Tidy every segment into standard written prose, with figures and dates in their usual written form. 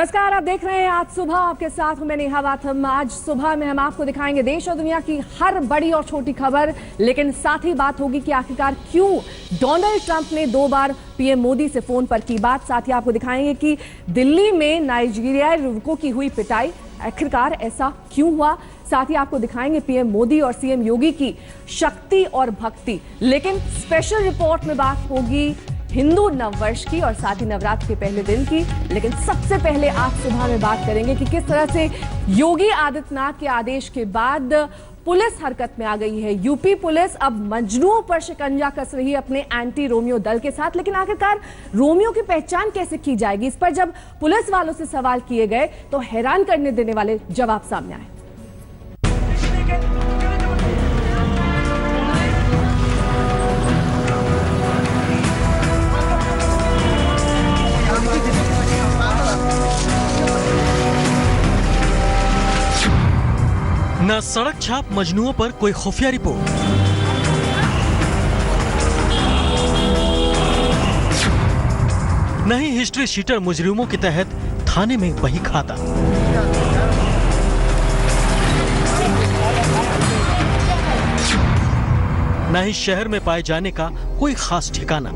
नमस्कार, आप देख रहे हैं आज सुबह। आपके साथ हूं मैं नेहा वाथम। आज सुबह में हम आपको दिखाएंगे देश और दुनिया की हर बड़ी और छोटी खबर, लेकिन साथ ही बात होगी कि आखिरकार क्यों डोनाल्ड ट्रंप ने 2 बार पीएम मोदी से फोन पर की बात। साथ ही आपको दिखाएंगे कि दिल्ली में नाइजीरियाई युवकों की हुई पिटाई, आखिरकार ऐसा क्यों हुआ। साथ ही आपको दिखाएंगे पीएम मोदी और सीएम योगी की शक्ति और भक्ति। लेकिन स्पेशल रिपोर्ट में बात होगी हिंदू नववर्ष की और साथ ही नवरात्र के पहले दिन की। लेकिन सबसे पहले आज सुबह में बात करेंगे कि किस तरह से योगी आदित्यनाथ के आदेश के बाद पुलिस हरकत में आ गई है। यूपी पुलिस अब मजनुओं पर शिकंजा कस रही है अपने एंटी रोमियो दल के साथ। लेकिन आखिरकार रोमियो की पहचान कैसे की जाएगी, इस पर जब पुलिस वालों से सवाल किए गए तो हैरान करने देने वाले जवाब सामने आए। न सड़क छाप मजनुओं पर कोई खुफिया रिपोर्ट, न ही हिस्ट्री शीटर मुजरिमों के तहत थाने में वही खाता। न ही शहर में पाए जाने का कोई खास ठिकाना।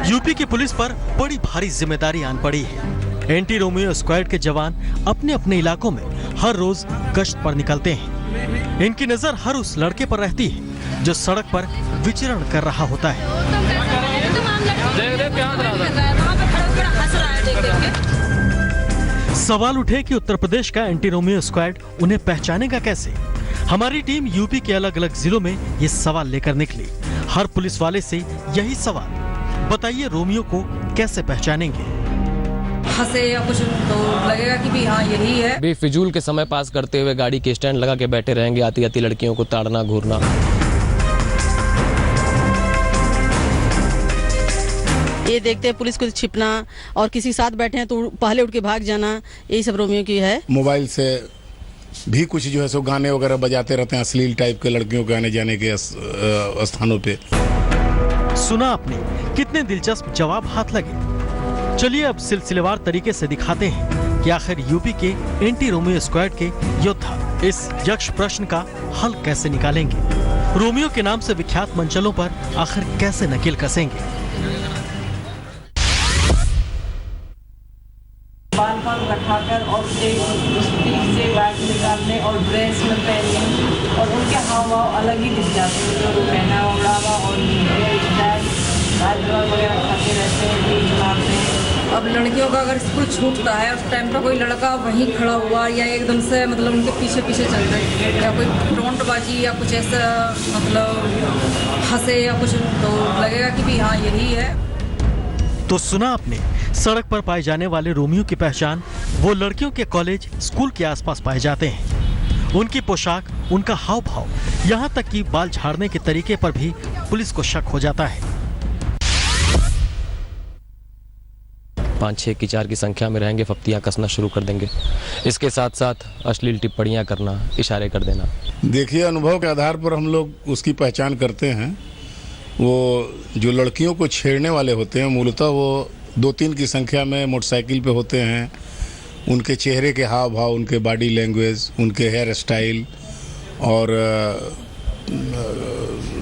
यूपी की पुलिस पर बड़ी भारी जिम्मेदारी आन पड़ी है। एंटी रोमियो स्क्वाड के जवान अपने अपने इलाकों में हर रोज गश्त पर निकलते हैं। इनकी नजर हर उस लड़के पर रहती है जो सड़क पर विचरण कर रहा होता है। सवाल उठे कि उत्तर प्रदेश का एंटी रोमियो स्क्वाड उन्हें पहचानेगा कैसे। हमारी टीम यूपी के अलग अलग जिलों में ये सवाल लेकर निकली। हर पुलिस वाले से यही सवाल, बताइए रोमियो को कैसे पहचानेंगे। हंसे या कुछ तो लगेगा कि भी हाँ यही है। बेफिजूल के समय पास करते हुए गाड़ी के स्टैंड लगा के बैठे रहेंगे, आती आती लड़कियों को ताड़ना घूरना। ये देखते हैं पुलिस को छिपना और किसी साथ बैठे हैं तो पहले उठ के भाग जाना, यही सब रोमियो की है। मोबाइल से भी कुछ जो है सो गाने वगैरह बजाते रहते हैं, अश्लील टाइप के लड़कियों के आने जाने के स्थानों पे। सुना आपने, कितने दिलचस्प जवाब हाथ लगे। चलिए अब सिलसिलेवार तरीके से दिखाते हैं कि आखिर यूपी के एंटी रोमियो स्क्वाड के योद्धा इस यक्ष प्रश्न का हल कैसे निकालेंगे। रोमियो के नाम से विख्यात मंचलों पर आखिर कैसे नकेल कसेंगे। बाल बाल रखाकर और से बैग निकालने और ड्रेस में पहनने और उनके हाव भाव अलग ही दिख जाते हैं। जो पहना ओढ़ावा और वगैरह खाते रहते हैं, बीच मारते हैं। अब लड़कियों का अगर स्कूल छूटता है उस टाइम पर कोई लड़का वहीं खड़ा हुआ या एकदम से मतलब उनके पीछे पीछे चल रहे या कोई टोंटबाजी या कुछ ऐसा मतलब हंसे या कुछ तो लगेगा कि भी हाँ यही है। तो सुना आपने, सड़क पर पाए जाने वाले रोमियो की पहचान वो लड़कियों के कॉलेज स्कूल के आसपास पाए जाते हैं। उनकी पोशाक, उनका हाव भाव, यहाँ तक कि बाल झाड़ने के तरीके पर भी पुलिस को शक हो जाता है। 5-6 की 4 की संख्या में रहेंगे, फप्तियां कसना शुरू कर देंगे। इसके साथ साथ अश्लील टिप्पणियां करना, इशारे कर देना। देखिए, अनुभव के आधार पर हम लोग उसकी पहचान करते हैं। वो जो लड़कियों को छेड़ने वाले होते हैं मूलतः वो 2-3 की संख्या में मोटरसाइकिल पे होते हैं। उनके चेहरे के हाव भाव, उनके बॉडी लैंग्वेज, उनके हेयर स्टाइल और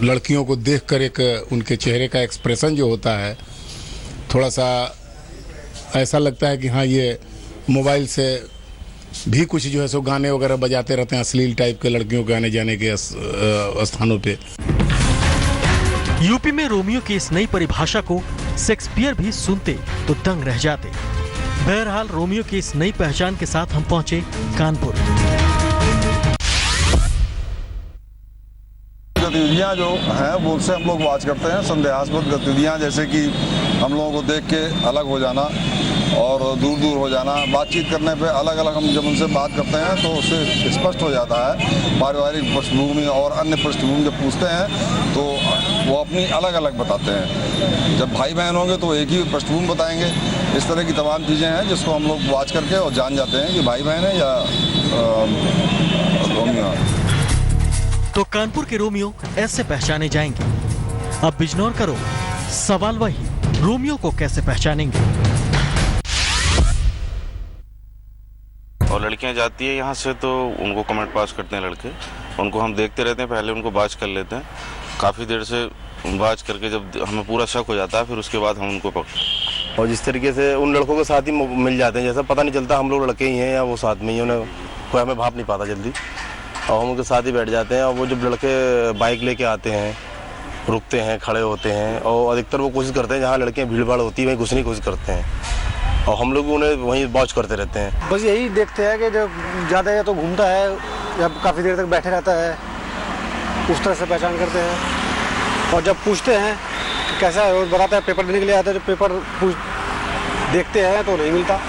लड़कियों को देखकर एक उनके चेहरे का एक्सप्रेशन जो होता है, थोड़ा सा ऐसा लगता है कि हाँ ये मोबाइल से भी कुछ जो है सो गाने वगैरह बजाते रहते हैं, अश्लील टाइप के लड़कियों के आने जाने के स्थानों पे। यूपी में रोमियो की इस नई परिभाषा को शेक्सपियर भी सुनते तो दंग रह जाते। बहरहाल रोमियो की इस नई पहचान के साथ हम पहुंचे कानपुर। गतिविधियाँ जो हैं वो उससे हम लोग वाच करते हैं। संदेहास्पद गतिविधियाँ जैसे कि हम लोगों को देख के अलग हो जाना और दूर दूर हो जाना, बातचीत करने पे अलग अलग हम जब उनसे बात करते हैं तो उससे स्पष्ट हो जाता है। पारिवारिक पृष्ठभूमि और अन्य पृष्ठभूमि जब पूछते हैं तो वो अपनी अलग अलग बताते हैं। जब भाई बहन होंगे तो एक ही पृष्ठभूमि बताएंगे। इस तरह की तमाम चीज़ें हैं जिसको हम लोग वाच करके और जान जाते हैं कि भाई बहन है या रोमियो है। तो कानपुर के रोमियो ऐसे पहचाने जाएंगे। अब बिजनौर करो, सवाल वही, रोमियो को कैसे पहचानेंगे? और लड़कियां जाती है यहाँ से तो उनको कमेंट पास करते हैं लड़के, उनको हम देखते रहते हैं, पहले उनको बाज कर लेते हैं, काफ़ी देर से बाज करके जब हमें पूरा शक हो जाता है फिर उसके बाद हम उनको पकड़। और जिस तरीके से उन लड़कों के साथ ही मिल जाते हैं, जैसा पता नहीं चलता हम लोग लड़के ही हैं या वो साथ में ही, उन्हें कोई हमें भाप नहीं पाता जल्दी, और हम उनके साथ ही बैठ जाते हैं। और वो जब लड़के बाइक लेके आते हैं, रुकते हैं, खड़े होते हैं, और अधिकतर वो कोशिश करते हैं जहाँ लड़कियाँ भीड़ भाड़ होती है वहीं घुसने की कोशिश करते हैं, और हम लोग उन्हें वहीं वॉच करते रहते हैं। बस यही देखते हैं कि जब ज़्यादा या तो घूमता है या काफ़ी देर तक बैठे रहता है, उस तरह से पहचान करते हैं। और जब पूछते हैं कि कैसा है, वो बताता है पेपर देने के लिए आता है, जब पेपर देखते हैं तो नहीं मिलता।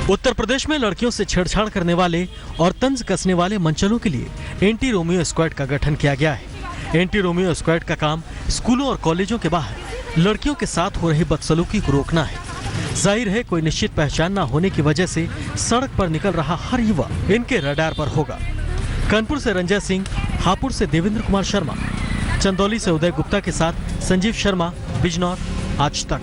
उत्तर प्रदेश में लड़कियों से छेड़छाड़ करने वाले और तंज कसने वाले मंचलों के लिए एंटी रोमियो स्क्वाड का गठन किया गया है। एंटी रोमियो स्क्वाड का काम स्कूलों और कॉलेजों के बाहर लड़कियों के साथ हो रही बदसलूकी को रोकना है। जाहिर है कोई निश्चित पहचान न होने की वजह से सड़क पर निकल रहा हर युवा इनके रडार पर होगा। कानपुर से रंजय सिंह, हापुड़ से देवेंद्र कुमार शर्मा, चंदौली से उदय गुप्ता के साथ संजीव शर्मा, बिजनौर, आज तक।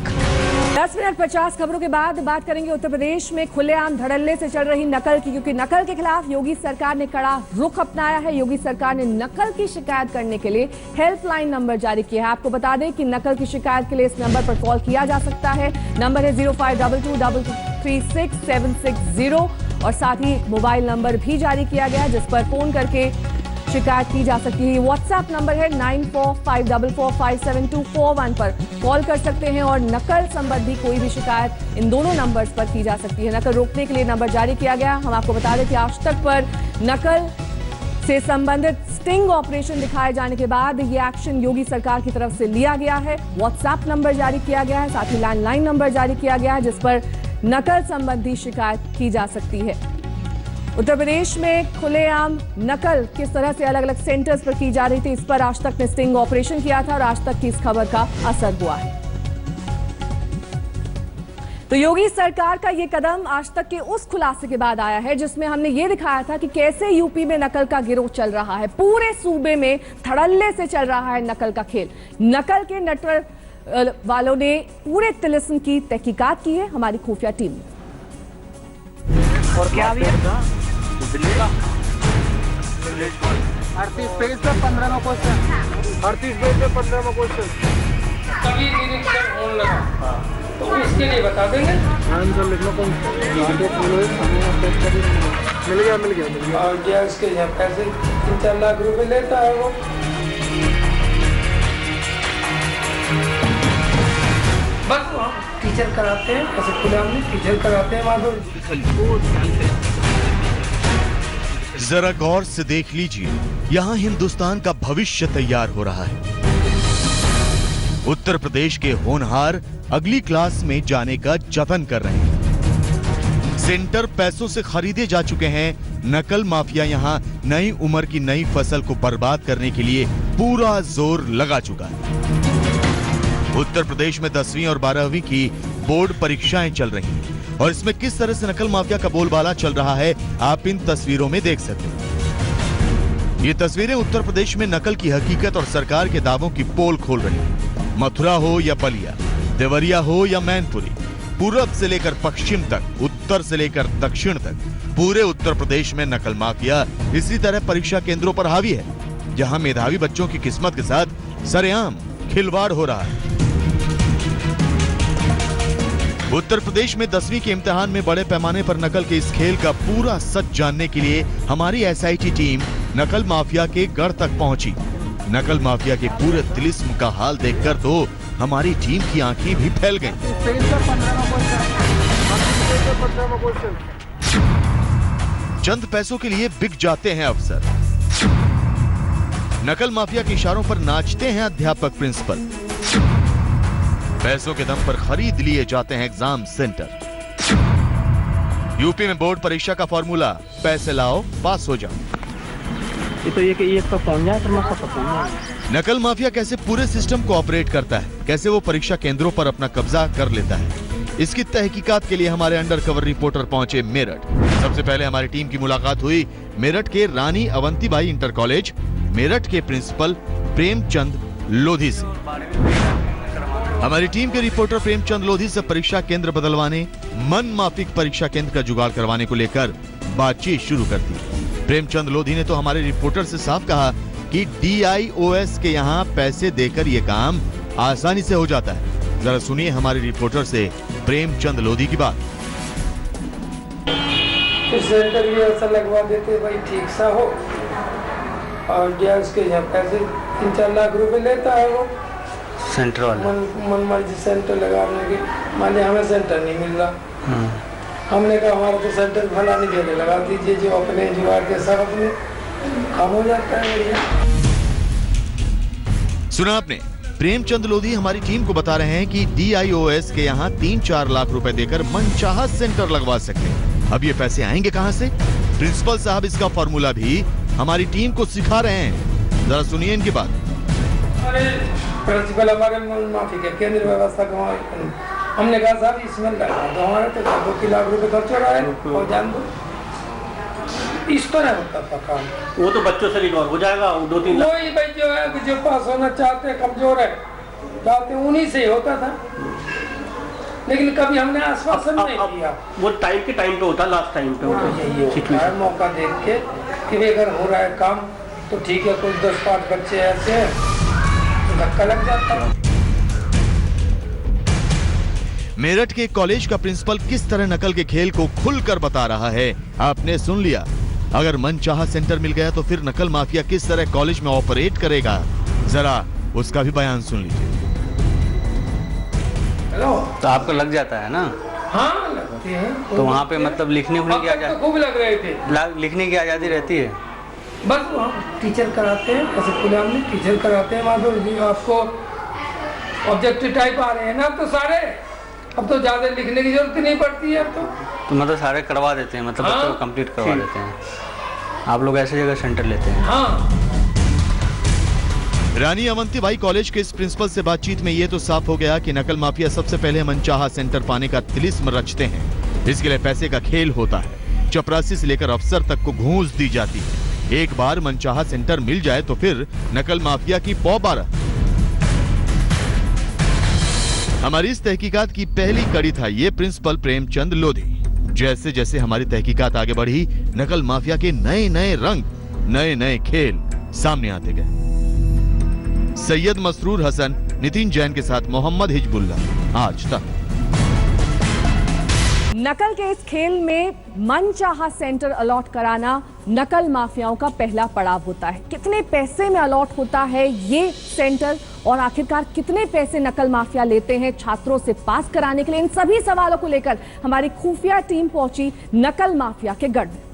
10 मिनट 50 खबरों के बाद बात करेंगे उत्तर प्रदेश में खुलेआम धड़ल्ले से चल रही नकल की, क्योंकि नकल के खिलाफ योगी सरकार ने कड़ा रुख अपनाया है। योगी सरकार ने नकल की शिकायत करने के लिए हेल्पलाइन नंबर जारी किया है। आपको बता दें कि नकल की शिकायत के लिए इस नंबर पर कॉल किया जा सकता है। नंबर है 0522236760 और साथ ही मोबाइल नंबर भी जारी किया गया है जिस पर फोन करके शिकायत की जा सकती है। व्हाट्सएप नंबर है 9454457241 पर कॉल कर सकते हैं और नकल संबंधी कोई भी शिकायत इन दोनों नंबर्स पर की जा सकती है। नकल रोकने के लिए नंबर जारी किया गया। हम आपको बता दें कि आज तक पर नकल से संबंधित स्टिंग ऑपरेशन दिखाए जाने के बाद ये एक्शन योगी सरकार की तरफ से लिया गया है। व्हाट्सएप नंबर जारी किया गया है, साथ ही लैंडलाइन नंबर जारी किया गया है जिस पर नकल संबंधी शिकायत की जा सकती है। उत्तर प्रदेश में खुलेआम नकल किस तरह से अलग अलग सेंटर्स पर की जा रही थी, इस पर आज तक ने स्टिंग ऑपरेशन किया था और आज तक की इस खबर का असर हुआ है। तो योगी सरकार का ये कदम आज तक के उस खुलासे के बाद आया है जिसमें हमने ये दिखाया था कि कैसे यूपी में नकल का गिरोह चल रहा है। पूरे सूबे में धड़ल्ले से चल रहा है नकल का खेल। नकल के नेटवर्क वालों ने पूरे तिलिस्म की तहकीकात की है हमारी खुफिया टीम ने। और क्या भी है? दिल्ली का 38 पेज पे 15वां क्वेश्चन, 38 पेज पे 15वां क्वेश्चन। कभी निरीक्षण होने लगा तो उसके लिए बता देंगे। आंसर लिख लो। मिल गया। और क्या उसके यहाँ पैसे 3-4 लाख रुपए लेता है वो। बस हम टीचर कराते हैं, ऐसे खुलेआम टीचर कराते हैं वहाँ पर। जरा गौर से देख लीजिए, यहाँ हिंदुस्तान का भविष्य तैयार हो रहा है। उत्तर प्रदेश के होनहार अगली क्लास में जाने का जतन कर रहे हैं। सेंटर पैसों से खरीदे जा चुके हैं। नकल माफिया यहाँ नई उम्र की नई फसल को बर्बाद करने के लिए पूरा जोर लगा चुका है। उत्तर प्रदेश में 10वीं और 12वीं की बोर्ड परीक्षाएं चल रही हैं और इसमें किस तरह से नकल माफिया का बोलबाला चल रहा है आप इन तस्वीरों में देख सकते हैं। ये तस्वीरें उत्तर प्रदेश में नकल की हकीकत और सरकार के दावों की पोल खोल रही हैं। मथुरा हो या बलिया, देवरिया हो या मैनपुरी, पूरब से लेकर पश्चिम तक, उत्तर से लेकर दक्षिण तक, पूरे उत्तर प्रदेश में नकल माफिया इसी तरह परीक्षा केंद्रों पर हावी है जहां मेधावी बच्चों की किस्मत के साथ सरेआम खिलवाड़ हो रहा है। उत्तर प्रदेश में 10वीं के इम्तिहान में बड़े पैमाने पर नकल के इस खेल का पूरा सच जानने के लिए हमारी एसआईटी टीम नकल माफिया के गढ़ तक पहुंची। नकल माफिया के पूरे तिलिस्म का हाल देखकर तो हमारी टीम की आंखें भी फैल गईं। चंद पैसों के लिए बिक जाते हैं अफसर। नकल माफिया के इशारों पर नाचते हैं अध्यापक प्रिंसिपल। पैसों के दम पर खरीद लिए जाते हैं एग्जाम सेंटर। यूपी में बोर्ड परीक्षा का फॉर्मूला, पैसे लाओ पास हो जाओ। नकल माफिया कैसे पूरे सिस्टम को ऑपरेट करता है, कैसे वो परीक्षा केंद्रों पर अपना कब्जा कर लेता है, इसकी तहकीकात के लिए हमारे अंडरकवर रिपोर्टर पहुंचे मेरठ। सबसे पहले हमारी टीम की मुलाकात हुई मेरठ के रानी अवंतीबाई इंटर कॉलेज, मेरठ के प्रिंसिपल प्रेमचंद लोधी से। हमारी टीम के रिपोर्टर प्रेमचंद लोधी से परीक्षा केंद्र बदलवाने, मन माफिक परीक्षा केंद्र का जुगाड़ करवाने को लेकर बातचीत शुरू कर दी। प्रेमचंद लोधी ने तो हमारे रिपोर्टर से साफ कहा कि DIOS के यहाँ पैसे देकर ये काम आसानी से हो जाता है। जरा सुनिए हमारे रिपोर्टर से प्रेमचंद लोधी की बात। तो सेंटर भी ऐसा लगवा देते भाई ठीक सा हो, और क्या उसके यहाँ पैसे 3-4 लाख रुपए लेता है वो सेंटर वाला। मन मर्जी सेंटर लगाने की। मान लिया हमें सेंटर नहीं मिल रहा, हमने कहा हमारा तो सेंटर फलानी जगह लगा दीजिए, जो अपने जुगाड़ के सब अपने काम हो जाता है। बढ़िया सुना आपने, प्रेमचंद लोधी हमारी टीम को बता रहे हैं कि DIOS के यहाँ 3-4 लाख रुपए देकर मनचाहा सेंटर लगवा सकते हैं। अब ये पैसे आएंगे कहाँ से? प्रिंसिपल साहब इसका फॉर्मूला भी हमारी टीम को सिखा रहे हैं। जरा सुनिए इनकी बात। अरे प्रिंसिपल हमारे माफी के केंद्र व्यवस्था का हमने कहा साहब इसमें लगा दो, हमारे तो 2-3 लाख रुपए खर्च हो रहा है और जान दो इस तरह होता था काम। वो तो बच्चों से रिकवर हो जाएगा, 2-3 लाख। वही भाई जो है जो पास होना चाहते हैं, कमजोर है चाहते उन्हीं से होता था, लेकिन कभी हमने आश्वासन नहीं दिया। वो टाइम के टाइम पे होता, लास्ट टाइम पे होता है। मौका देख के कि अगर हो रहा है काम तो ठीक है, कुछ 10-5 बच्चे ऐसे धक्का लग जाता है। मेरठ के कॉलेज का प्रिंसिपल किस तरह नकल के खेल को खुलकर बता रहा है, आपने सुन लिया। अगर मनचाहा सेंटर मिल गया तो फिर नकल माफिया किस तरह कॉलेज में ऑपरेट करेगा, जरा उसका भी बयान सुन लीजिए। हेलो, तो आपको लग जाता है ना? हाँ लगती है। तो वहाँ पे मतलब लिखने की आजादी, खूब लग रहे थे, लिखने की आजादी रहती है। बस हम टीचर कराते हैं, ऐसे खुलेआम में टीचर कराते हैं। वहाँ पे आपको ऑब्जेक्टिव टाइप आ रहे हैं ना, तो सारे अब तो ज्यादा लिखने की जरूरत नहीं पड़ती है अब तो मतलब सारे करवा देते हैं, मतलब बच्चों को कंप्लीट करवा देते हैं। आप लोग ऐसे जगह सेंटर लेते हैं? हाँ। रानी अवंतीबाई कॉलेज के इस प्रिंसिपल से बातचीत में ये तो साफ हो गया कि नकल माफिया सबसे पहले मनचाहा सेंटर पाने का तिलिस्म रचते हैं। इसके लिए पैसे का खेल होता है। चपरासी से लेकर अफसर तक को घूस दी जाती है। एक बार मनचाहा सेंटर मिल जाए तो फिर नकल माफिया की पौ-बारह। हमारी इस तहकीकात की पहली कड़ी था ये प्रिंसिपल प्रेमचंद लोधी। जैसे जैसे हमारी तहकीकात आगे बढ़ी, नकल माफिया के नए नए रंग, नए नए खेल सामने आते गए। सैयद मसरूर हसन, नितिन जैन के साथ मोहम्मद हिजबुल्लाह, आज तक। नकल के इस खेल में मनचाहा सेंटर अलॉट कराना नकल माफियाओं का पहला पड़ाव होता है। कितने पैसे में अलॉट होता है ये सेंटर, और आखिरकार कितने पैसे नकल माफिया लेते हैं छात्रों से पास कराने के लिए, इन सभी सवालों को लेकर हमारी खुफिया टीम पहुंची नकल माफिया के गढ़ में।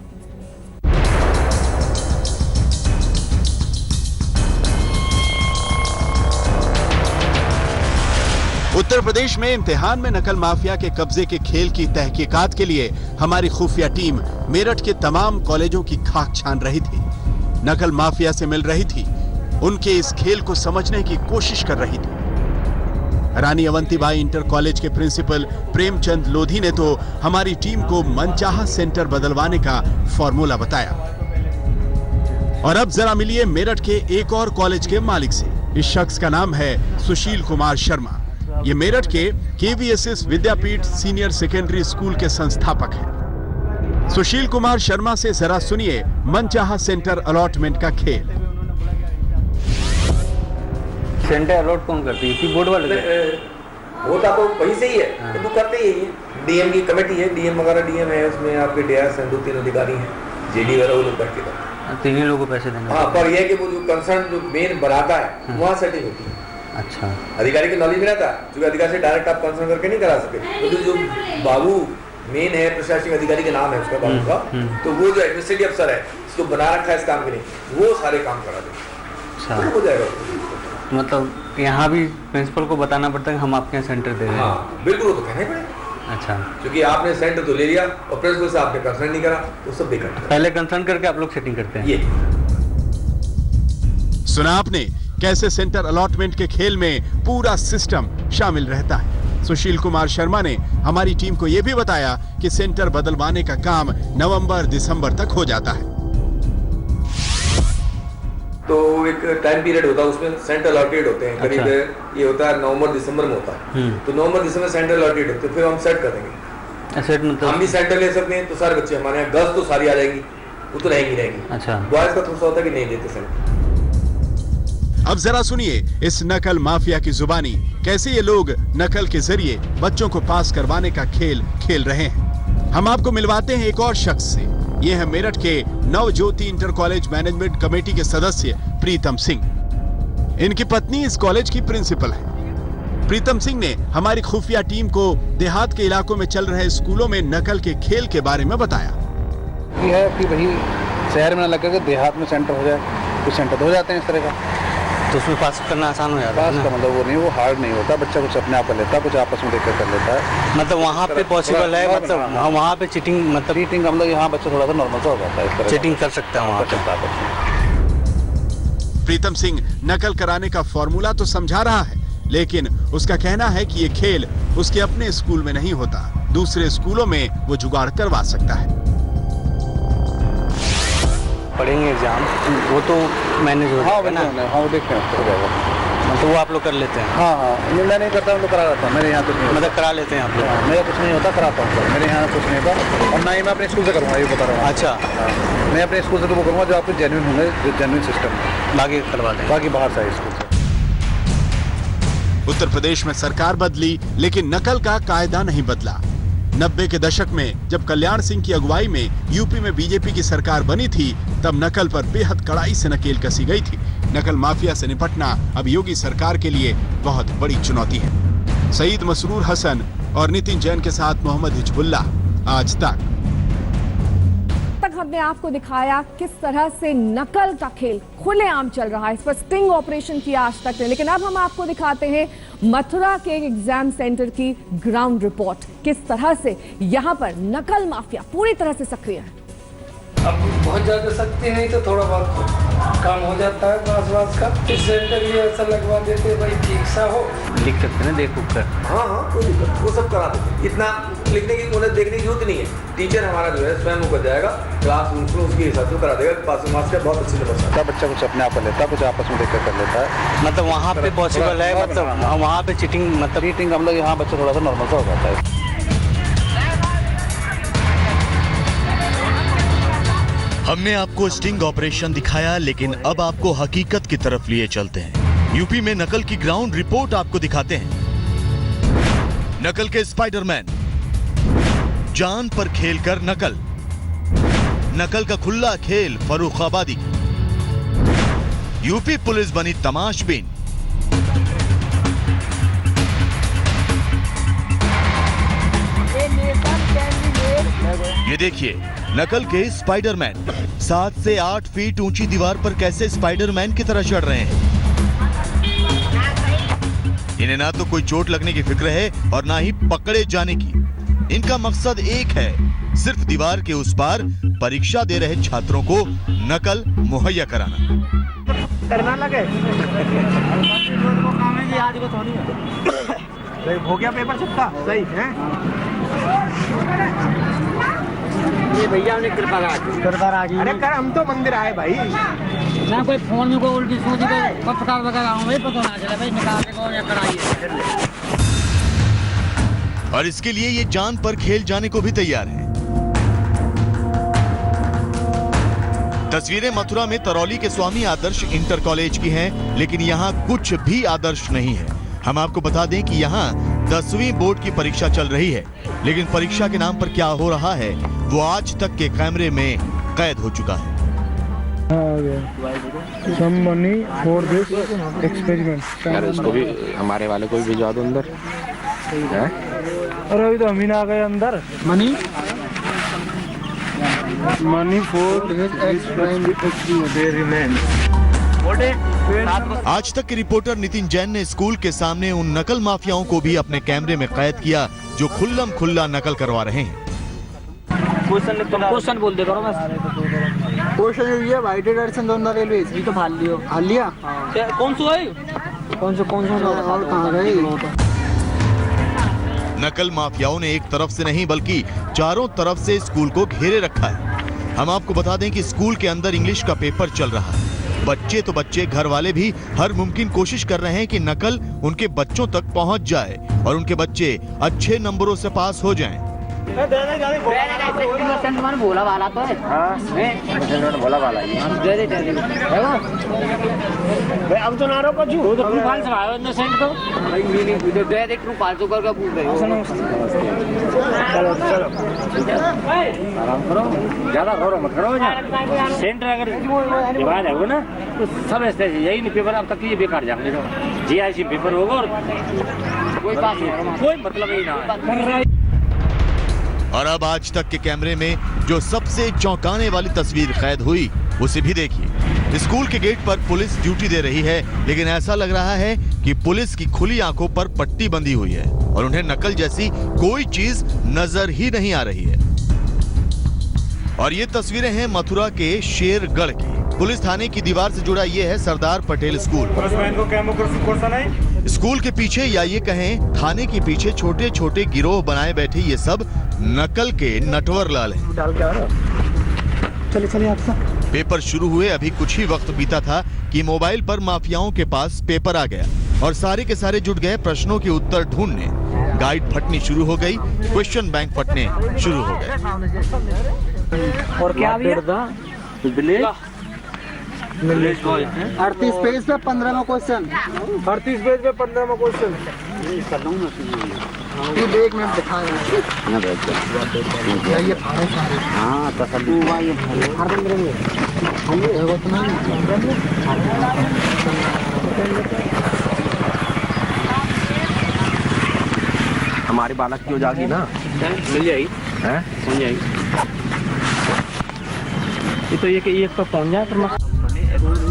उत्तर प्रदेश में इम्तिहान में नकल माफिया के कब्जे के खेल की तहकीकात के लिए हमारी खुफिया टीम मेरठ के तमाम कॉलेजों की खाक छान रही थी, नकल माफिया से मिल रही थी, उनके इस खेल को समझने की कोशिश कर रही थी। रानी अवंतीबाई इंटर कॉलेज के प्रिंसिपल प्रेमचंद लोधी ने तो हमारी टीम को मनचाहा सेंटर बदलवाने का फॉर्मूला बताया। और अब जरा मिलिए मेरठ के एक और कॉलेज के मालिक से। इस शख्स का नाम है सुशील कुमार शर्मा। ये मेरठ के KVSS विद्यापीठ सीनियर सेकेंडरी स्कूल के संस्थापक हैं। सुशील कुमार शर्मा से जरा सुनिए मनचाहा सेंटर अलॉटमेंट का खेल। सेंटर अलॉट कौन करती है? बोर्ड वाले होता तो वही से ही है, तो करते ही है। DM की कमेटी है, DM वगैरह DM है, उसमें आपके DRS हैं, 2-3 अधिकारी हैं, JD वगैरह वो लोग करके करते। तीन लोगों को पैसे देना। हाँ, पर यह कि वो जो कंसर्न जो मेन बनाता है वहाँ सेटिंग होती है। अच्छा, अधिकारी की नॉलेज में रहता है, क्योंकि अधिकारी से डायरेक्ट आप कंसर्न करके नहीं करा सकते। तो जो बाबू मेन है, प्रशासनिक अधिकारी का नाम है उसका बाबू का, तो वो जो एडमिनिस्ट्रेटिव अफसर है इसको बना रखा है इस काम के लिए, वो सारे काम करा देगा। अच्छा, हो जाएगा। मतलब यहाँ भी प्रिंसिपल को बताना पड़ता है कि हम आपके यहाँ सेंटर दे रहे हैं? हाँ बिल्कुल, वो तो कहना ही पड़ेगा। अच्छा, क्योंकि आपने सेंटर तो ले लिया और प्रिंसिपल से आपने कंसर्न नहीं करा, तो सब बेकार। पहले कंसर्न करके आप लोग सेटिंग करते हैं। ये सुना आपने कैसे सेंटर अलॉटमेंट के खेल में पूरा सिस्टम शामिल रहता है। सुशील कुमार शर्मा ने हमारी टीम को यह भी बताया कि सेंटर बदलवाने का काम नवंबर-दिसंबर तक हो जाता है। तो एक टाइम पीरियड होता है, उसमें सेंटर अलॉटेड होते हैं करीब। ये होता है नवंबर दिसंबर में होता है, तो नवंबर दिसंबर सेंटर अलॉटेड होते हैं, फिर हम सेट कर देंगे। सेट मतलब हम भी सेंटर ले सकते हैं, तो सारे बच्चे हमारे यहाँ गर्ल्स तो सारी आ जाएंगी, वो तो रहेंगी। अच्छा, बॉयज का थोड़ा सा होता है कि नहीं देते सेंटर। अब जरा सुनिए इस नकल माफिया की जुबानी, कैसे ये लोग नकल के जरिए बच्चों को पास करवाने का खेल खेल रहे हैं। हम आपको मिलवाते हैं एक और शख्स से। ये है मेरठ के Navjyoti inter college management committee के सदस्य प्रीतम सिंह। इनकी पत्नी इस कॉलेज की प्रिंसिपल है। प्रीतम सिंह ने हमारी खुफिया टीम को देहात के इलाकों में चल रहे स्कूलों में नकल के खेल के बारे में बताया। ये है कि भाई शहर में न लग कर देहात में सेंटर हो जाए, कुछ सेंटर तो हो जाते हैं इस तरह का, तो उसमें पास करना आसान हो जाता है। पास का मतलब वो नहीं, वो हार्ड नहीं होता, बच्चा कुछ अपने आप कर लेता है, कुछ आपस में देखकर कर लेता है। मतलब वहाँ पे पॉसिबल है, मतलब वहाँ पे चीटिंग, मतलब चीटिंग हम लोग यहाँ बच्चा थोड़ा सा नॉर्मल सा हो जाता है, इस तरह चीटिंग कर सकते हैं वहाँ पे। प्रीतम सिंह नकल कराने का फॉर्मूला तो समझा रहा है, लेकिन उसका कहना है कि ये खेल उसके अपने स्कूल में नहीं होता, दूसरे स्कूलों में वो जुगाड़ करवा सकता है। पढ़ेंगे एग्जाम, वो तो मैनेज हो जाएगा ना। हाँ, वो देखते हैं हो जाएगा, मतलब वो आप लोग कर लेते हैं। हाँ, मैं नहीं करता, हम लोग करा रहता हूँ, मेरे यहाँ कुछ नहीं, मतलब करा लेते हैं आप लोग। मेरा कुछ नहीं होता, कराता हूँ, मेरे यहाँ कुछ नहीं होता, और ना ही मैं अपने स्कूल से करूँगा, ये बता रहा हूँ। अच्छा, मैं अपने स्कूल से तो वो करूँगा जो आपके जेन्युइन होंगे, जो जेन्युइन सिस्टम, बाकी करवा दें, बाकी बाहर से स्कूल से। उत्तर प्रदेश में सरकार बदली, लेकिन नकल का कायदा नहीं बदला। 90 के दशक में जब कल्याण सिंह की अगुवाई में यूपी में बीजेपी की सरकार बनी थी, तब नकल पर बेहद कड़ाई से नकेल कसी गई थी। नकल माफिया से निपटना अब योगी सरकार के लिए बहुत बड़ी चुनौती है। सईद मसरूर हसन और नितिन जैन के साथ मोहम्मद हिजबुल्लाह, आज तक। हमने आपको दिखाया किस तरह से नकल का खेल खुलेआम चल रहा है, इस पर स्टिंग ऑपरेशन किया आज तक ने, लेकिन अब हम आपको दिखाते हैं मथुरा के एग्जाम सेंटर की ग्राउंड रिपोर्ट, किस तरह से यहां पर नकल माफिया पूरी तरह से सक्रिय है। अब बहुत ज्यादा सकते नहीं तो थोड़ा बहुत काम हो जाता है पास का, फिर सेंटर भी ऐसा लगवा देते भाई ठीक सा हो, लिख सकते हैं देख कर। हाँ, कोई दिक्कत, वो सब करा देते, इतना लिखने की उन्हें देखने की जरूरत नहीं है। टीचर हमारा जो है स्वयं कर जाएगा, क्लास रूम उसके हिसाब से करा देगा, पास मार्क्स का बहुत अच्छे से बचा। बच्चा कुछ अपने आप कर लेता है, कुछ आपस में देखकर कर लेता है, मतलब वहाँ पे पॉसिबल है, मतलब वहाँ पे चीटिंग, मतलब चीटिंग हम लोग यहाँ बच्चा थोड़ा सा नॉर्मल सा हो जाता है। हमने आपको स्टिंग ऑपरेशन दिखाया, लेकिन अब आपको हकीकत की तरफ लिए चलते हैं। यूपी में नकल की ग्राउंड रिपोर्ट आपको दिखाते हैं। नकल के स्पाइडरमैन, जान पर खेलकर नकल, नकल का खुला खेल फर्रुखाबादी, यूपी पुलिस बनी तमाशबीन। ये देखिए नकल के स्पाइडरमैन 7 से 8 फीट ऊंची दीवार पर कैसे स्पाइडरमैन की तरह चढ़ रहे हैं। इन्हें ना तो कोई चोट लगने की फिक्र है और ना ही पकड़े जाने की। इनका मकसद एक है, सिर्फ दीवार के उस पार परीक्षा दे रहे छात्रों को नकल मुहैया कराना। करना लगे हो गया पेपर चिपका सही है। ये भैया ने कृपा आ गई। अरे कर, हम तो मंदिर आए भाई ना, कोई फोन में कोई उल्टी सूझी कोई पकार वगैरह भाई पता ना चला भाई, निकाल के कौन या कराई है। और इसके लिए ये जान पर खेल जाने को भी तैयार है। तस्वीरें मथुरा में तरौली के स्वामी आदर्श इंटर कॉलेज की हैं, लेकिन यहाँ कुछ भी आदर्श नहीं है। हम आपको बता दें कि यहाँ 10वीं बोर्ड की परीक्षा चल रही है, लेकिन परीक्षा के नाम पर क्या हो रहा है वो आज तक के कैमरे में कैद हो चुका है। यार उसको भी, हमारे वाले को भी भिजवा दो अंदर। अरे अभी तो हम ही ना आ गए अंदर। मनी फॉर आज तक के रिपोर्टर नितिन जैन ने स्कूल के सामने उन नकल माफियाओं को भी अपने कैमरे में कैद किया जो खुल्लम खुल्ला नकल करवा रहे हैं। क्वेश्चन बोल दे करो बस। क्वेश्चन ये भाई डायरेक्शन दोनों रेलवे इसकी तो हाल लिया कौन सा है, कौन सा और कहाँ गए। नकल माफियाओं ने एक तरफ से नहीं बल्कि चारों तरफ से स्कूल को घेरे रखा है। हम आपको बता दें कि स्कूल के अंदर इंग्लिश का पेपर चल रहा है। बच्चे तो बच्चे, घर वाले भी हर मुमकिन कोशिश कर रहे हैं कि नकल उनके बच्चों तक पहुंच जाए और उनके बच्चे अच्छे नंबरों से पास हो जाएं। भोला वाला तो है। भोला वाला अब तो नारो को झूठ तो फाल सवायो ने सेंड को भाई मीनिंग वीडियो दे दे क्यों फालतू करके पूछ रहे हो। चलो चलो आराम करो, ज्यादा करो मत करो। सेंटर अगर विवाद है वो ना तो सब ऐसे यही नहीं पेपर अब तक ये बेकार जाने दो। जीआईसी पेपर होगा और कोई बात नहीं, कोई मतलब ही ना। और अब आज तक के कैमरे में जो सबसे चौंकाने वाली तस्वीर कैद हुई उसे भी देखिए। स्कूल के गेट पर पुलिस ड्यूटी दे रही है, लेकिन ऐसा लग रहा है कि पुलिस की खुली आंखों पर पट्टी बंधी हुई है और उन्हें नकल जैसी कोई चीज नजर ही नहीं आ रही है। और ये तस्वीरें हैं मथुरा के शेरगढ़ की। पुलिस थाने की दीवार से जुड़ा ये है सरदार पटेल स्कूल। स्कूल के पीछे या ये कहें थाने के पीछे छोटे छोटे गिरोह बनाए बैठे ये सब नकल के नटवर लाल हैं। चलिए चलिए आपका पेपर शुरू हुए अभी कुछ ही वक्त बीता था कि मोबाइल पर माफियाओं के पास पेपर आ गया और सारे के सारे जुट गए प्रश्नों के उत्तर ढूंढने। गाइड फटनी शुरू हो गई, क्वेश्चन बैंक फटने शुरू हो गए। और क्या 38 पेज पे 15 में क्वेश्चन, 38 पेज पे 15 में क्वेश्चन। ये एक मिनट दिखा ये हाँ तसल्ली हमारे बालक की हो जाएगी ना, मिल जाएगी है मिल जाएगी। ये तो ये कि एक पर पहुंच जाए पर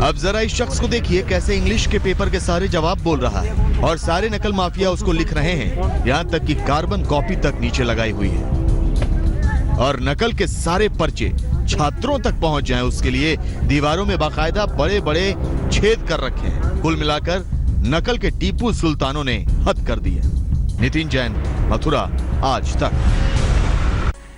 अब जरा इस शख्स को देखिए कैसे इंग्लिश के पेपर के सारे जवाब बोल रहा है और सारे नकल माफिया उसको लिख रहे हैं, यहाँ तक कि कार्बन कॉपी तक नीचे लगाई हुई है। और नकल के सारे पर्चे छात्रों तक पहुंच जाएं उसके लिए दीवारों में बाकायदा बड़े बड़े छेद कर रखे हैं। कुल मिलाकर नकल के टीपू सुल्तानों ने हद कर दी है। नितिन जैन, मथुरा, आज तक।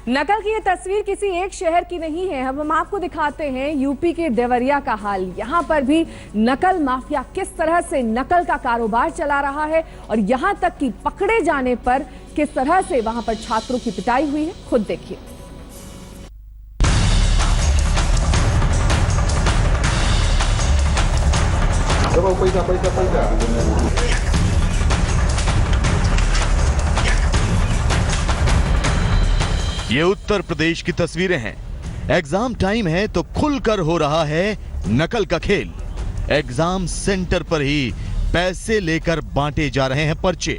नकल की ये तस्वीर किसी एक शहर की नहीं है। अब हम आपको दिखाते हैं यूपी के देवरिया का हाल। यहाँ पर भी नकल माफिया किस तरह से नकल का कारोबार चला रहा है और यहाँ तक कि पकड़े जाने पर किस तरह से वहां पर छात्रों की पिटाई हुई है, खुद देखिए। ये उत्तर प्रदेश की तस्वीरें हैं। एग्जाम टाइम है तो खुलकर हो रहा है नकल का खेल। एग्जाम सेंटर पर ही पैसे लेकर बांटे जा रहे हैं पर्चे।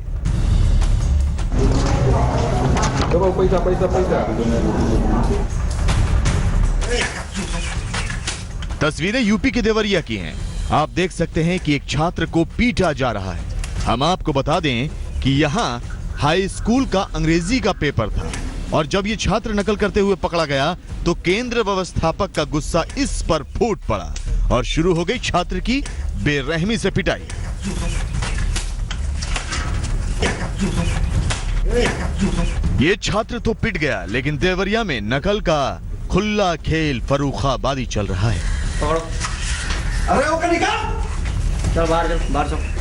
तस्वीरें यूपी के देवरिया की हैं। आप देख सकते हैं कि एक छात्र को पीटा जा रहा है। हम आपको बता दें कि यहाँ हाई स्कूल का अंग्रेजी का पेपर था और जब ये छात्र नकल करते हुए पकड़ा गया तो केंद्र व्यवस्थापक का गुस्सा इस पर फूट पड़ा और शुरू हो गई छात्र की बेरहमी से पिटाई। ये छात्र तो पिट गया, लेकिन देवरिया में नकल का खुला खेल फरूखाबादी चल रहा है। अरे ओके निकाल, चल बाहर चल।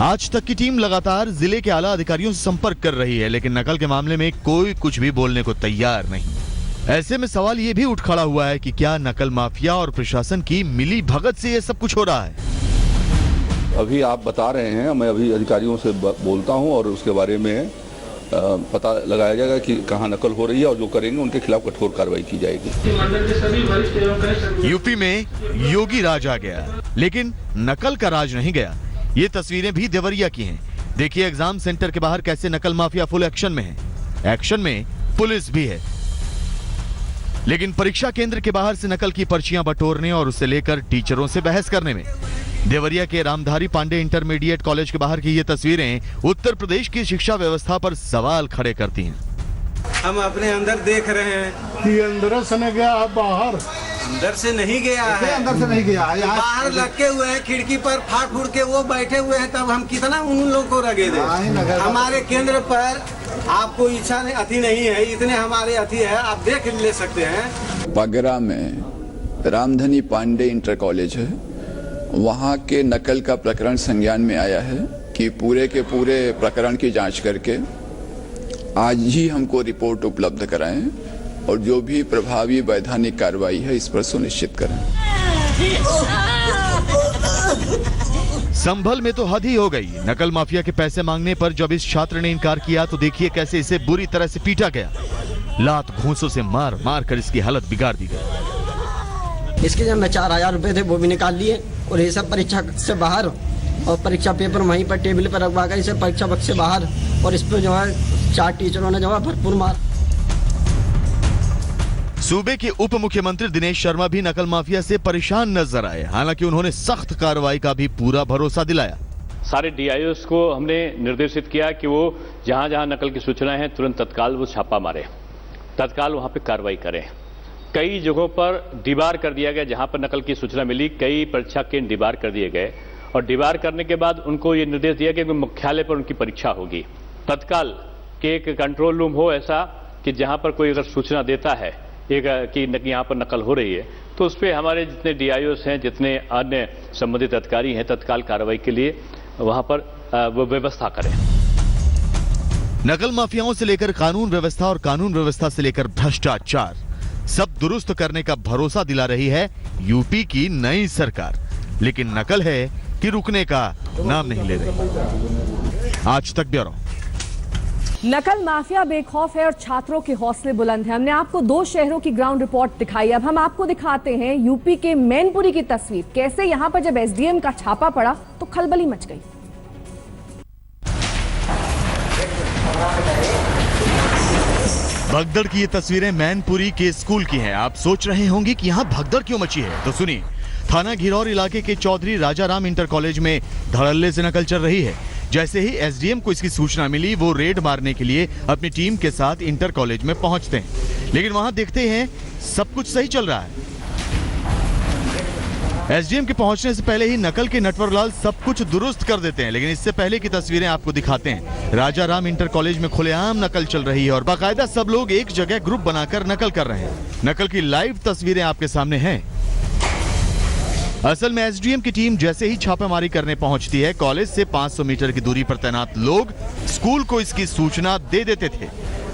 आज तक की टीम लगातार जिले के आला अधिकारियों से संपर्क कर रही है, लेकिन नकल के मामले में कोई कुछ भी बोलने को तैयार नहीं। ऐसे में सवाल ये भी उठ खड़ा हुआ है कि क्या नकल माफिया और प्रशासन की मिली भगत से ये सब कुछ हो रहा है? अभी आप बता रहे हैं, मैं अभी अधिकारियों से बोलता हूं और उसके बारे में पता लगाया जाएगा कि कहां नकल हो रही है और जो करेंगे उनके खिलाफ कठोर कार्रवाई की जाएगी। यूपी में योगी राज आ गया, लेकिन नकल का राज नहीं गया। ये तस्वीरें भी देवरिया की हैं। देखिए एग्जाम सेंटर के बाहर कैसे नकल माफिया फुल एक्शन में है। एक्शन में पुलिस भी है, लेकिन परीक्षा केंद्र के बाहर से नकल की पर्चियां बटोरने और उसे लेकर टीचरों से बहस करने में। देवरिया के रामधारी पांडे इंटरमीडिएट कॉलेज के बाहर की ये तस्वीरें उत्तर प्रदेश की शिक्षा व्यवस्था पर सवाल खड़े करती हैं। हम अपने अंदर देख रहे हैं कि अंदर से नहीं गया, बाहर अंदर से नहीं गया है, अंदर से नहीं गया है, बाहर लगे हुए हैं खिड़की पर फाड़ फूड़ के वो बैठे हुए हैं। तब हम कितना उन लोगों को रगे दे। हमारे केंद्र पर आपको इच्छा अति नहीं है, इतने हमारे अति है, आप देख ले सकते हैं। बगरा में रामधनी पांडे इंटर कॉलेज है, वहाँ के नकल का प्रकरण संज्ञान में आया है कि पूरे के पूरे प्रकरण की जांच करके आज ही हमको रिपोर्ट उपलब्ध कराएं और जो भी प्रभावी वैधानिक कार्रवाई है इस पर सुनिश्चित करें। संभल में तो हद ही हो गई। नकल माफिया के पैसे मांगने पर जब इस छात्र ने इनकार किया तो देखिए कैसे इसे बुरी तरह से पीटा गया। लात घूंसों से मार मार कर इसकी हालत बिगाड़ दी गई। इसके जब मैं 4000 रुपए थे वो भी निकाल लिए और ये सब परीक्षा से बाहर और परीक्षा पेपर वहीं पर टेबल पर रखवा कर इसे परीक्षा कक्ष से बाहर और इस पर जो है 4 टीचरों ने जो है भरपूर मार। सूबे के उप मुख्यमंत्री दिनेश शर्मा भी नकल माफिया से परेशान नजर आए। हालांकि उन्होंने सख्त कार्रवाई का भी पूरा भरोसा दिलाया। सारे डीआईओस को हमने निर्देशित किया कि वो जहां जहां नकल की सूचना है तुरंत तत्काल वो छापा मारे, तत्काल वहां पे कार्रवाई करें। कई जगहों पर डिबार कर दिया गया, जहां पर नकल की सूचना मिली कई परीक्षा केंद्र डिबार कर दिए गए और डिबार करने के बाद उनको ये निर्देश दिया कि मुख्यालय पर उनकी परीक्षा होगी। तत्काल के एक कंट्रोल रूम हो ऐसा कि जहां पर कोई अगर सूचना देता है कि यहाँ पर नकल हो रही है तो उस पर हमारे जितने डीआईओस हैं, जितने अन्य संबंधित अधिकारी हैं, तत्काल कार्रवाई के लिए वहां पर वो व्यवस्था करें। नकल माफियाओं से लेकर कानून व्यवस्था और कानून व्यवस्था से लेकर भ्रष्टाचार सब दुरुस्त करने का भरोसा दिला रही है यूपी की नई सरकार। लेकिन नकल है कि रुकने का नाम नहीं ले रही। आज तक ब्यूरो। नकल माफिया बेखौफ है और छात्रों के हौसले बुलंद हैं। हमने आपको 2 शहरों की ग्राउंड रिपोर्ट दिखाई। अब हम आपको दिखाते हैं यूपी के मैनपुरी की तस्वीर। कैसे यहां पर जब एसडीएम का छापा पड़ा तो खलबली मच गई। भगदड़ की ये तस्वीरें मैनपुरी के स्कूल की हैं। आप सोच रहे होंगे कि यहाँ भगदड़ क्यों मची है, तो सुनिए। थाना घिरौर इलाके के चौधरी राजाराम इंटर कॉलेज में धड़ल्ले से नकल चल रही है। जैसे ही एसडीएम को इसकी सूचना मिली वो रेड मारने के लिए अपनी टीम के साथ इंटर कॉलेज में पहुंचते हैं। लेकिन वहां देखते हैं सब कुछ सही चल रहा है। एसडीएम के पहुंचने से पहले ही नकल के नटवरलाल सब कुछ दुरुस्त कर देते हैं। लेकिन इससे पहले की तस्वीरें आपको दिखाते हैं। राजाराम इंटर कॉलेज में खुलेआम नकल चल रही है और बाकायदा सब लोग एक जगह ग्रुप बनाकर नकल कर रहे हैं। नकल की लाइव तस्वीरें आपके सामने हैं। असल में एसडीएम की टीम जैसे ही छापेमारी करने पहुंचती है, कॉलेज से 500 मीटर की दूरी पर तैनात लोग स्कूल को इसकी सूचना दे देते थे।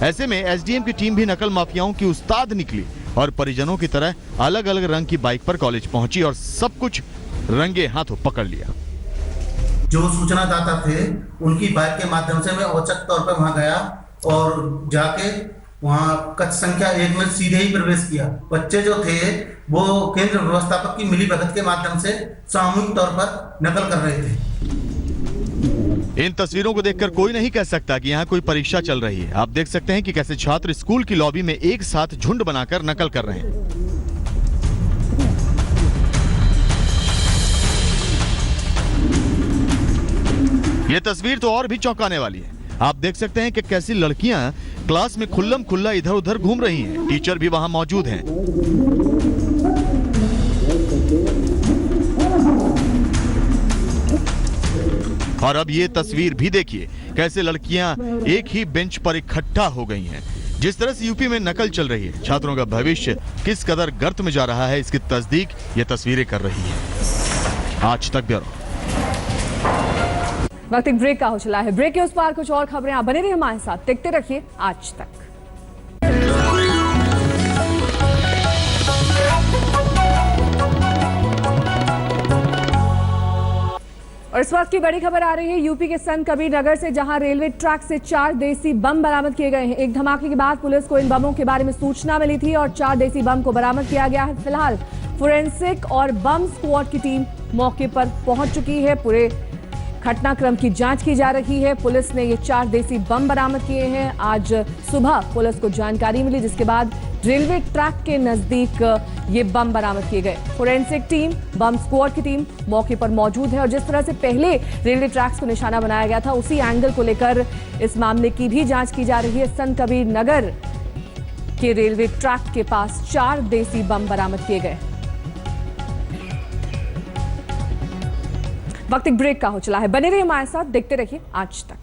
ऐसे में एसडीएम की टीम भी नकल माफियाओं की उस्ताद निकली और परिजनों की तरह अलग अलग रंग की बाइक पर कॉलेज पहुंची और सब कुछ रंगे हाथों पकड़ लिया। जो सूचनादाता थे उनकी बाइक के माध्यम से मैं औचक तौर पर वहां गया और जाके वहाँ कक्ष संख्या 1 में सीधे ही प्रवेश किया। बच्चे जो थे वो केंद्र व्यवस्थापक की मिलीभगत के माध्यम से सामूहिक तौर पर नकल कर रहे थे। इन तस्वीरों को देखकर कोई नहीं कह सकता कि यहाँ कोई परीक्षा चल रही है। आप देख सकते हैं कि कैसे छात्र स्कूल की लॉबी में एक साथ झुंड बनाकर नकल कर रहे हैं। यह तस्वीर तो और भी चौंकाने वाली है। आप देख सकते हैं कि कैसी लड़कियां क्लास में खुल्लम खुल्ला इधर उधर घूम रही हैं। टीचर भी वहां मौजूद हैं। और अब ये तस्वीर भी देखिए कैसे लड़कियां एक ही बेंच पर इकट्ठा हो गई हैं। जिस तरह से यूपी में नकल चल रही है, छात्रों का भविष्य किस कदर गर्त में जा रहा है, इसकी तस्दीक ये तस्वीरें कर रही है। आज तक ब्यूरो। वक्त एक ब्रेक का हो चला है। ब्रेक के उस पार कुछ और खबरें। आप बने रहिए हमारे साथ, देखते रखिए आज तक। और इस वक्त की बड़ी खबर आ रही है यूपी के संत कबीर नगर से, जहां रेलवे ट्रैक से 4 देसी बम बरामद किए गए हैं। एक धमाके के बाद पुलिस को इन बमों के बारे में सूचना मिली थी और 4 देसी बम को बरामद किया गया है। फिलहाल फोरेंसिक और बम स्क्वाड की टीम मौके पर पहुंच चुकी है। पूरे घटनाक्रम की जांच की जा रही है। पुलिस ने ये 4 देसी बम बरामद किए हैं। आज सुबह पुलिस को जानकारी मिली, जिसके बाद रेलवे ट्रैक के नजदीक ये बम बरामद किए गए। फोरेंसिक टीम, बम स्क्वाड की टीम मौके पर मौजूद है और जिस तरह से पहले रेलवे ट्रैक्स को निशाना बनाया गया था, उसी एंगल को लेकर इस मामले की भी जांच की जा रही है। संत कबीर नगर के रेलवे ट्रैक के पास 4 देसी बम बरामद किए गए। वक्त एक ब्रेक का हो चला है। बने रहिए हमारे साथ, देखते रहिए आज तक।